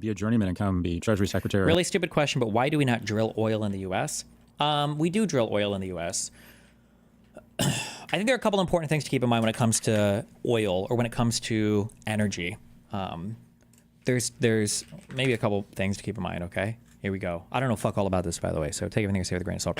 Be a journeyman and come be Treasury Secretary. Really stupid question, but why do we not drill oil in the U.S.? We do drill oil in the U.S. I think there are a couple important things to keep in mind when it comes to oil or when it comes to energy. There's maybe a couple things to keep in mind, okay? Here we go. I don't know fuck all about this, by the way, so take everything I say with a grain of salt.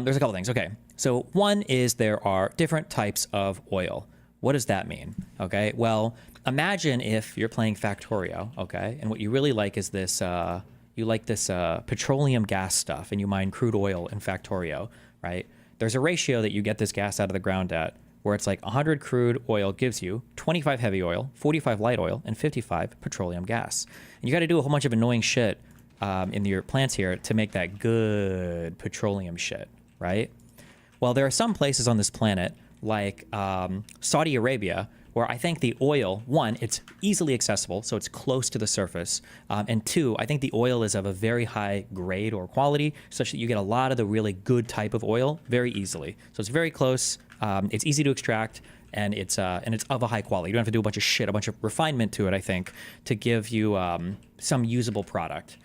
There's a couple things, okay. So one is there are different types of oil. What does that mean? Okay, well, imagine if you're playing Factorio, okay, and what you really like is this, you like this petroleum gas stuff, and you mine crude oil in Factorio, right? There's a ratio that you get this gas out of the ground at, where it's like 100 crude oil gives you 25 heavy oil, 45 light oil, and 55 petroleum gas. And you got to do a whole bunch of annoying shit in your plants here to make that good petroleum shit, right? Well, there are some places on this planet like Saudi Arabia, where I think the oil, one, it's easily accessible, so it's close to the surface, and two, I think the oil is of a very high grade or quality, such that you get a lot of the really good type of oil very easily. So it's very close, it's easy to extract, and it's of a high quality. You don't have to do a bunch of shit, a bunch of refinement to it, I think, to give you some usable product.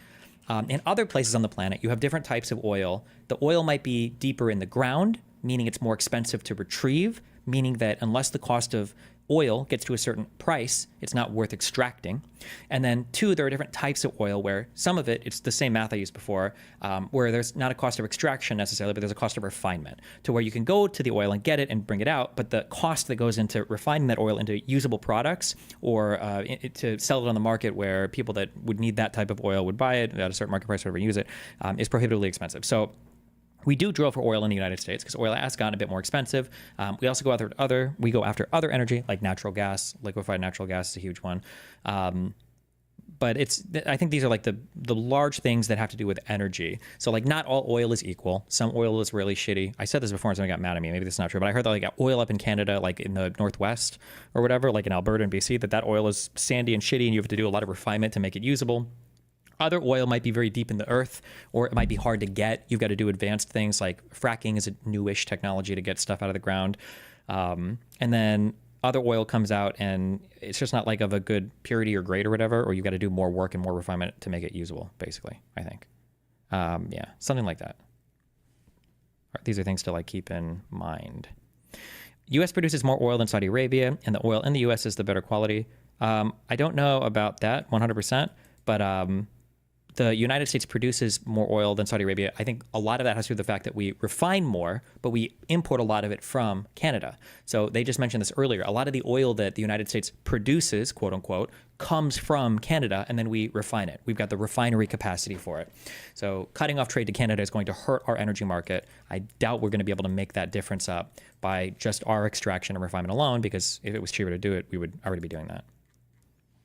In other places on the planet, you have different types of oil. The oil might be deeper in the ground, meaning it's more expensive to retrieve, meaning that unless the cost of oil gets to a certain price, it's not worth extracting. And then two, there are different types of oil where some of it, it's the same math I used before, where there's not a cost of extraction necessarily, but there's a cost of refinement, to where you can go to the oil and get it and bring it out, but the cost that goes into refining that oil into usable products or to sell it on the market where people that would need that type of oil would buy it at a certain market price or whatever, use it, is prohibitively expensive. So we do drill for oil in the United States because oil has gotten a bit more expensive. We also go after other energy like natural gas. Liquefied natural gas is a huge one. But I think these are like the large things that have to do with energy. So like not all oil is equal. Some oil is really shitty. I said this before and someone got mad at me. Maybe this is not true, but I heard that like oil up in Canada, like in the Northwest or whatever, like in Alberta and BC, that oil is sandy and shitty and you have to do a lot of refinement to make it usable. Other oil might be very deep in the earth, or it might be hard to get. You've got to do advanced things like fracking is a newish technology to get stuff out of the ground. And then other oil comes out and it's just not like of a good purity or grade or whatever, or you've got to do more work and more refinement to make it usable, basically, I think. Yeah, something like that. These are things to like keep in mind. U.S. produces more oil than Saudi Arabia, and the oil in the U.S. is the better quality. I don't know about that 100%, but the United States produces more oil than Saudi Arabia. I think a lot of that has to do with the fact that we refine more, but we import a lot of it from Canada. So they just mentioned this earlier. A lot of the oil that the United States produces, quote unquote, comes from Canada, and then we refine it. We've got the refinery capacity for it. So cutting off trade to Canada is going to hurt our energy market. I doubt we're going to be able to make that difference up by just our extraction and refinement alone, because if it was cheaper to do it, we would already be doing that.